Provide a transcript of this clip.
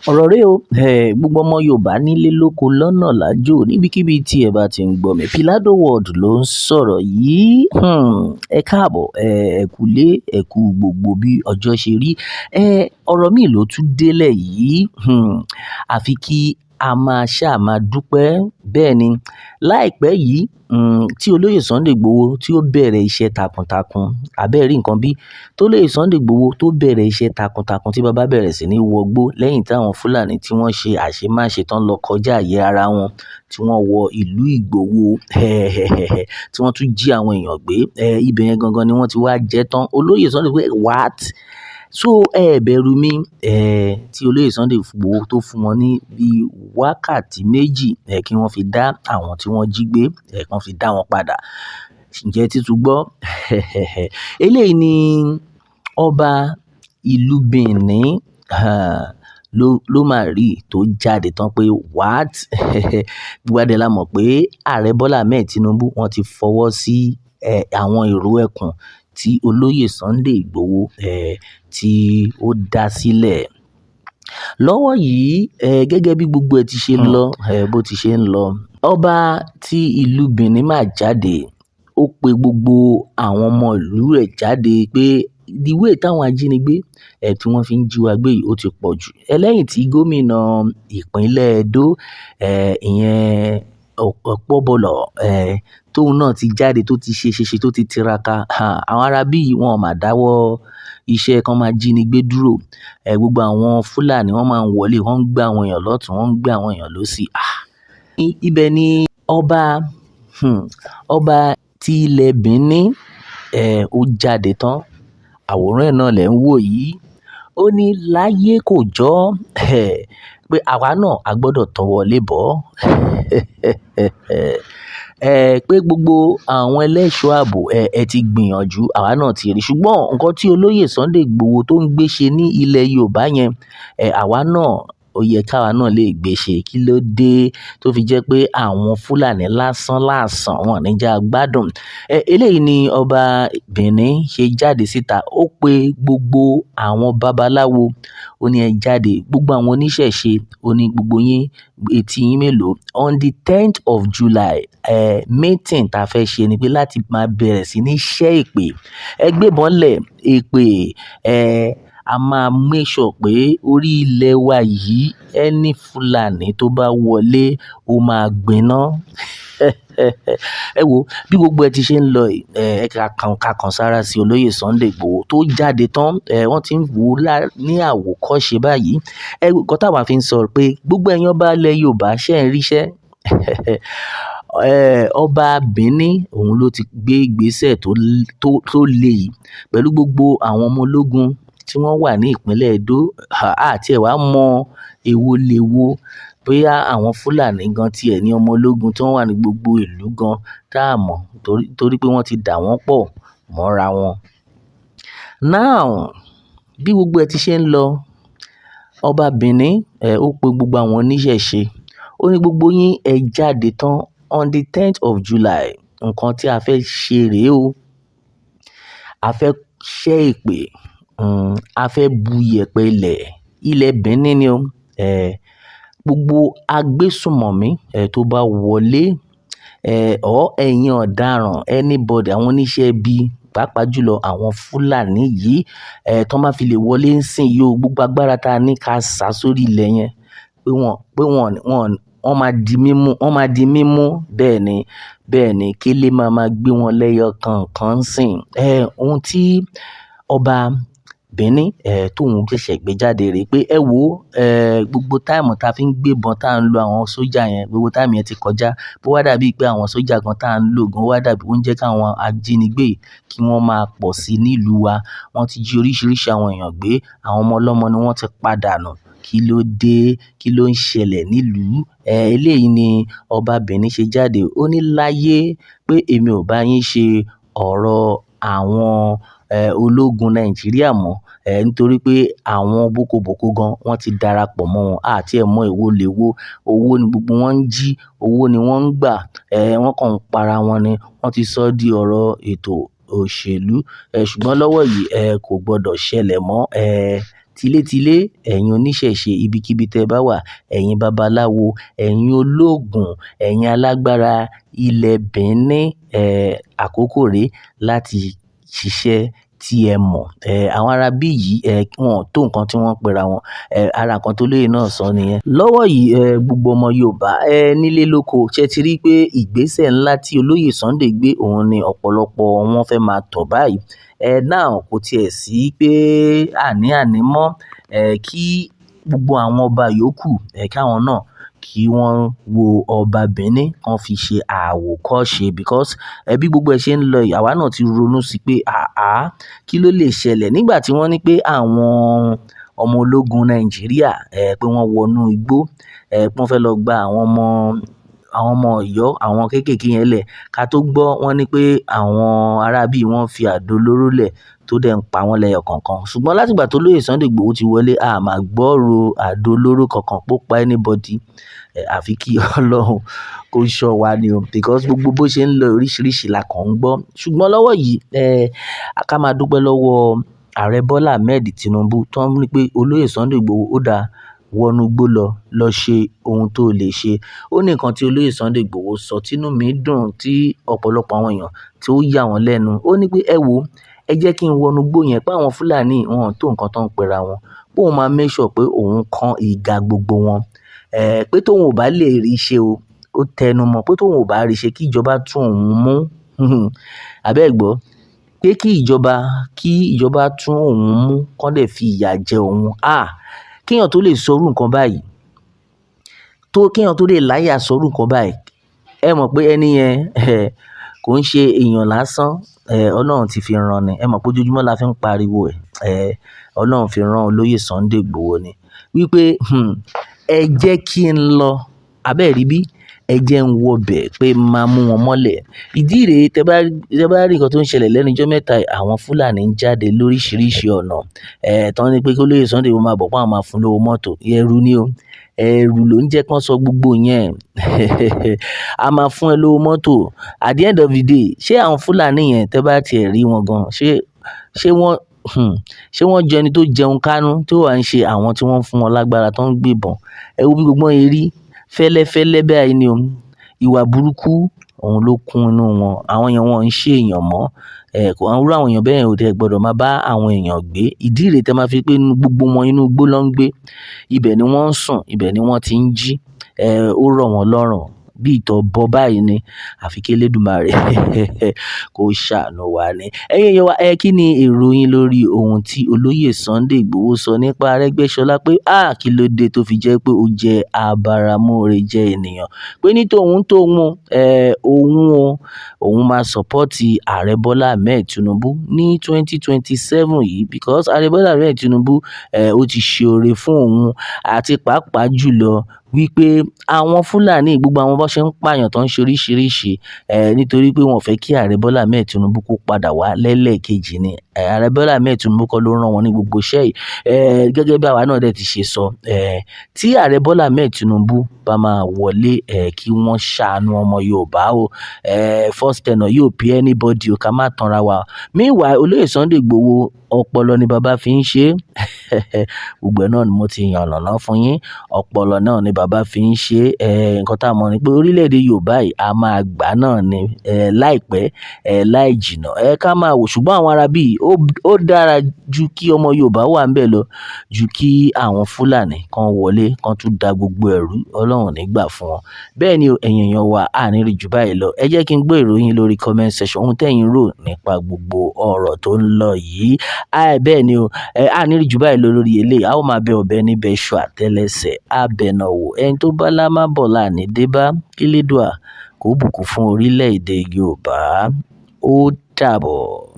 Ọ̀rọ̀ rè o, gbogbo ọmọ Yorùbá nílé lóko lọ́nà lájò níbikíbi tí ẹ bá ti ń gbọ́ mi. Pilado World ló ń sọ̀rọ̀ yìí. Ẹ káàbọ̀, ẹ kú lé, ẹ kú gbogbo bí ọjọ́ ṣe rí. Ọ̀rọ̀ mi ló tún délẹ̀ yìí. Àfi kí a máa dúpẹ́. Bẹ́ẹ̀ ni, láìpẹ́ yìí, tí olóyè Sunday Igboho tí ó bẹ̀rẹ̀ iṣẹ́ takuntakun, àbẹ́ẹ̀ rí nǹkan bí? Tó olóyè Sunday Igboho tó bẹ̀rẹ̀ iṣẹ́ takuntakun tí bàbá bẹ̀rẹ̀ sí ní wọgbó lẹ́yìn tí àwọn Fúlàní tí wọ́n ṣe àṣemáṣe tán lọ kọjá àyè ara wọn, tí wọ́n wọ ìlú Ìgbòho, tí wọ́n tún jí àwọn èèyàn gbé. Ibẹ̀ yẹn gangan ni wọ́n ti wá jẹ́ tán. Olóyè Sunday Igboho, what? So bẹ̀rù mi, tí olóyè Sunday Igboho tó fún wọn ní bí wákàtí méjì, kí wọ́n fi dá àwọn tí wọ́n jí gbé, kí wọ́n fi dá wọn padà. Ǹjẹ́ tí tún gbọ́? Eléyìí ni ọba ìlú Benin, ló máa rí tó jáde tán pé what? Gbogbo wa dẹ̀ la mọ̀ pé Ààrẹ Bọ́lá Ahmed Tinubu wọ́n ti fọwọ́ sí àwọn èrò ẹkùn tí olóyè Sunday Igboho tí ó dá sílẹ̀. Lọ́wọ́ yìí, gẹ́gẹ́ bí gbogbo ẹ̀ ti ṣe ń lọ, bó ti ṣe ń lọ, ọba tí ìlú Benin máa jáde, ó pe gbogbo àwọn ọmọ ìlú rẹ̀ jáde pé the way táwọn ajínigbé tí wọ́n fi ń jí wa gbé yìí ó ti pọ̀ jù. Lẹ́yìn tí gómìnà ìpínlẹ̀ Edo, ìyẹn Okpebholo, tóun náà ti jáde tó ti ṣe tó ti tiraka, àwọn ará bí yìí wọn ò máa dáwọ́ iṣẹ́ kan máa jínigbé dúró. Gbogbo àwọn Fúlàní wọ́n máa ń wọlé, wọ́n ń gbé àwọn èèyàn lọ́tùn, wọ́n ń gbé àwọn èèyàn lósì. Ibẹ̀ ni ọba tí ilẹ̀ Benin, ó jáde tán. Àwòrán ẹ̀ náà lẹ̀ ń wò yìí. Ó ní láyé kò jọ́, pé àwa náà a gbọdọ̀ tọwọ́ lé bọ́. Pé gbogbo àwọn ẹlẹ́ṣọ́ ààbò ẹ ti gbìyànjú, àwa náà ti rí. Ṣùgbọ́n nǹkan tí olóyè Sunday Igboho tó ń gbé ṣe ní ilẹ̀ Yorùbá yẹn, àwa náà ó yẹ káwa náà lè gbé ṣe. Kí ló dé tó fi jẹ́ pé àwọn Fúlàní lásán wọn ní jẹ́ a gbádùn? Eléyìí ni ọba Benin ṣe jáde síta. Ó pe gbogbo àwọn babaláwo, ó ní ẹ jáde. Gbogbo àwọn oníṣẹ̀ṣe, ó ní gbogbo yín, etí yín mélòó? On the 10th of July, meeting tá fẹ́ ṣe ni pé láti máa bẹ̀rẹ̀ sí ní ṣẹ́ èpè. Ẹ gbébọn lẹ̀, èpè, a máa make sure pé orí ilẹ̀ wa yìí any Fúlàní tó bá wọlé ó máa gbiná. Ẹ wo bí gbogbo ẹ ti ṣe ń lọ yìí, ká kan sára sí olóyè Sunday Igboho tó jáde tán. Wọ́n ti ń wò ó ní àwòkọ́ṣe báyìí. Nǹkan táwa fi ń sọ pé gbogbo ẹ̀yin ọba ilẹ̀ Yorùbá ṣé ń ríṣẹ́. Ọba Benin òun ló ti gbé ìgbésẹ̀ tó le yìí pẹ̀lú gbogbo àwọn ọmọ ológun tí wọ́n wà ní ìpínlẹ̀ Edo. Àti ẹ̀ wá mọ èwo léwo bóyá àwọn Fúlàní gan tí ẹ̀ ní ọmọ ológun tí wọ́n wà ní gbogbo ìlú gan tá a mọ̀ torí pé wọ́n ti dà wọ́n pọ̀ mọ́ra wọn. Now, bí gbogbo ẹ ti ṣe ń lọ, ọba Benin, ó pe gbogbo àwọn oníṣẹ̀ṣe. Ó ní gbogbo yín ẹ jáde tán on the 10th of July. Nǹkan tí a fẹ́ ṣe rèé o. A fẹ́ ṣẹ́ èpè, a fẹ́ bu iyẹ̀pẹ̀ ilẹ̀ Benin ni o. Gbogbo agbésùnmọ̀mí tó bá wọlé, ẹ̀yin ọ̀daràn, anybody, àwọn oníṣẹ́ ibi, pàápàá jùlọ àwọn Fúlàní yìí, tó máa fi lè wọlé ń sìn yìí o. Gbogbo agbára tá a ní ká sá sórí ilẹ̀ yẹn, pé wọ́n máa di mímú. Bẹ́ẹ̀ ni kélé máa gbé wọn lẹ́yọ kọ̀ọ̀kan sìn. Ohun tí ọba Benin, tóun ṣẹ̀ṣẹ̀ gbé jáde rèé pé ẹ wo, gbogbo táìmù tá fi ń gbébọn tá ń lo àwọn sójà yẹn, gbogbo táìmù yẹn ti kọjá. Bó wá dàbí pé àwọn sójà gan tá ń lò gan, ó wá dàbí ó ń jẹ́ káwọn ajínigbé kí wọ́n máa pọ̀ sí nílùú wa. Wọ́n ti jí oríṣiríṣi àwọn èèyàn gbé, àwọn ọmọ ọlọ́mọ ni wọ́n ti padà nù. Kí ló dé? Kí ló ń ṣẹlẹ̀ nílùú? Eléyìí ni ọba Benin ṣe jáde. Ó ní láyé pé èmi ò bá yín ṣe ọ̀rọ̀ àwọn ológun Nàìjíríà mọ́, nítorí pé àwọn boko gan wọ́n ti darapọ̀ mọ́ wọn. Àti ẹ̀ mọ èwo léwo. Owó ni gbogbo wọn ń jí, owó ni wọ́n ń gbà. Wọ́n kàn ń para wọn ni. Wọ́n ti sọ di ọ̀rọ̀ ètò òṣèlú. Ṣùgbọ́n lọ́wọ́ yìí, kò gbọdọ̀ ṣẹlẹ̀ mọ́. tilétilé ẹ̀yin oníṣẹ̀ṣe ibikíbi tẹ́ bá wà, ẹ̀yin babaláwo, ẹ̀yin olóògùn, ẹ̀yin alágbára ilẹ̀ Benin, àkókò rèé láti ṣiṣẹ́ tí ẹ mọ̀. Àwọn ará bí yìí, wọn ò tó nǹkan tí wọ́n ń pera wọn. Ara nǹkan tó lóyè náà sọ nìyẹn. Lọ́wọ́ yìí, gbogbo ọmọ Yorùbá, nílé lóko, ṣé ti rí pé ìgbésẹ̀ ńlá tí olóyè Sunday gbé òun ni ọ̀pọ̀lọpọ̀ wọn fẹ́ máa tọ̀ báyìí. Now kò tiẹ̀ sí pé àní-àní mọ́, kí gbogbo àwọn ọba yòókù, káwọn náà kí wọ́n wo ọba Benin kan fi ṣe àwòkọ́ṣe because bí gbogbo ẹ̀ ṣe ń lọ yìí, àwa náà ti ronú sí pé kí ló lè ṣẹlẹ̀ nígbà tí wọ́n ní pé àwọn ọmọ ológun Nàìjíríà, pé wọ́n wọnú igbó, wọ́n fẹ́ lọ gba àwọn ọmọ Ọ̀yọ́, àwọn kéékèèké yẹn lẹ̀. Ká tó gbọ́, wọ́n ní pé àwọn ará bí wọ́n fi àdó olóró lẹ̀ tó dẹ̀ ń pa wọ́n lẹ́yọ kọ̀ọ̀kan. Ṣùgbọ́n látìgbà tó lóyè Sunday Igboho ti wọlé, a máa gbọ́rò àdó olóró kankan pó pa anybody. Àfi kí Ọlọ́run kó ṣọ́ wa ni o because gbogbo bó ṣe ń lọ oríṣiríṣi la kàn ń gbọ́. Ṣùgbọ́n lọ́wọ́ yìí, ká máa dúpẹ́ lọ́wọ́ Ààrẹ Bọ́lá Ahmed Tinubu tó ń ní pé olóyè Sunday Igboho ó dáa wọnú igbó lọ ṣe ohun tó lè ṣe. Ó ní nǹkan tí olóyè Sunday Igboho sọ tínú mi dùn tí ọ̀pọ̀lọpọ̀ àwọn èèyàn tí ó yà wọ́n lẹ́nu. Ó ní pé ẹ wo, ẹ jẹ́ kí n wọnú igbó yẹn pé àwọn Fúlàní wọn ò tó nǹkan tó ń pera wọn. Pé òun máa make sure pé òun kan ìgà gbogbo wọn. Pé tóun ò bá lè rí ṣe o, ó tẹnu mọ́ pé tóun ò bá rí ṣe kí ìjọba tún òun mú. Àbẹ́ ẹ̀ gbọ́? Pé kí ìjọba tún òun mú, kán dẹ̀ fi ìyà jẹ òun. Kéèyàn tó lè sọrú nǹkan báyìí, kéèyàn tó lè láyà sọrú nǹkan báyìí, ẹ mọ̀ pé ẹni yẹn kò ń ṣe èèyàn lásán. Ọlọ́run ti fi rán ni. Ẹ mọ̀ pé ojoojúmọ́ la fi ń pariwo ẹ̀. Ọlọ́run fi rán olóyè Sunday Igboho ni. Wípé ẹ jẹ́ kí n lọ, àbẹ́ ẹ̀ rí bí? Ẹ jẹ́ n wọbẹ̀ pé máa mú wọn mọ́lẹ̀. Ìdí rèé tẹ bá rí nǹkan tó ń ṣẹlẹ̀ lẹ́nu ijọ́ mẹ́ta yìí, àwọn Fúlàní ń jáde lóríṣiríṣi ọ̀nà. Tán ní pé kí olóyè Sunday Igboho máa bọ̀ pé àwọn máa fún lówó mọ́tò. Ẹ̀rù ni o. Ẹ̀rù ló ń jẹ́ kán sọ gbogbo yẹn. A máa fún ẹ lówó mọ́tò. At the end of the day, ṣé àwọn Fúlàní yẹn tẹ bá tiẹ̀ rí wọn gan, ṣé wọ́n jẹ́ ẹni tó jẹun kánú tó wà ń ṣe àwọn tí wọ́n fún wọn lágbára tó ń gbébọn? Ẹ wo bí gbogbo wọn rí fẹ́lẹ́fẹ́lẹ́ báyìí ni o. Ìwà burúkú òun ló kún inú wọn. Àwọn èèyàn wọn ń ṣe èèyàn mọ́. Irú àwọn èèyàn bẹ́ẹ̀ ò dẹ̀ gbọdọ̀ máa bá àwọn èèyàn gbé. Ìdí rèé tẹ máa fi pé gbogbo wọn inú igbó ló ń gbé. Ibẹ̀ ni wọ́n ń sùn, ibẹ̀ ni wọ́n ti ń jí. Ó rọ̀ wọ́n lọ́rùn. Bí ìtọ̀ bọ́ báyìí ni. Àfi kí Elédùmarè kó ṣàánú wa ni. Ẹ̀yin èèyàn wa, kí ni èrò yín lórí ohun tí olóyè Sunday Igboho sọ nípa Arẹ́gbẹ́ṣọlá pé kí ló dé tó fi jẹ́ pé ó jẹ́ abáramóore jẹ́ ènìyàn? Pé ní òun máa sọ̀pọ́ọ̀tì Ààrẹ Bọ́lá Ahmed Tinubu ní 2027 yìí because Ààrẹ Bọ́lá Ahmed Tinubu ó ti ṣe oore fún òun àti pàápàá jùlọ wípé àwọn Fúlàní gbogbo àwọn bó ṣe ń pààyàn tó ń ṣe oríṣiríṣi nítorí pé wọ́n fẹ́ kí Ààrẹ Bọ́lá Ahmed Tinubu kó padà wá lẹ́lẹ́ẹ̀kejì ni. Ààrẹ Bọ́lá Ahmed Tinubu kọ́ ló rán wọn ní gbogbo iṣẹ́ yìí. Gẹ́gẹ́ bí àwa náà dẹ̀ ti ṣe sọ, tí Ààrẹ Bọ́lá Ahmed Tinubu bá máa wọlé, kí wọ́n ṣàánú ọmọ Yorùbá o. First tenure yóò pay anybody o, ká má tanra wa. Meanwhile, olóyè Sunday Igboho ọpọlọ ni bàbá fi ń ṣe. Gbogbo ẹ̀ náà ni mo ti yànnàná fún yín. Ọpọlọ náà ni bàbá fi ń ṣe. Nǹkan tá a mọ̀ ni pé orílẹ̀-èdè Yorùbá yìí a máa gbà náà ni láìpẹ́ láì jìnnà. Ká máa wò ṣùgbọ́n àwọn ará bí ó dára ju kí ọmọ Yorùbá wà ńbẹ̀ lọ ju kí àwọn Fúlàní kan wọlé kan tún da gbogbo ẹ̀rú. Ọlọ́run ní gbà fún wọn. Bẹ́ẹ̀ ni ẹ̀yin èèyàn wa, a ní rí jù báyìí lọ. Ẹ jẹ́ kí n gbọ́ ìròyìn lórí comment section ohun tẹ́yin rò nípa gbogbo ọ̀rọ̀ tó ń lọ yìí. Bẹ́ẹ̀ ni o, a ní rí jù báyìí lọ lórí eléyìí. A ó máa bẹ ọ̀bẹ níbẹ̀ ṣọ àtẹ́lẹsẹ̀. A bẹ̀ náà wò. Ẹni tó bá lá má bọ̀ láàní dé bá kí Elédùà kó bùkún fún orílẹ̀-èdè Yorùbá. Ó dàbọ̀.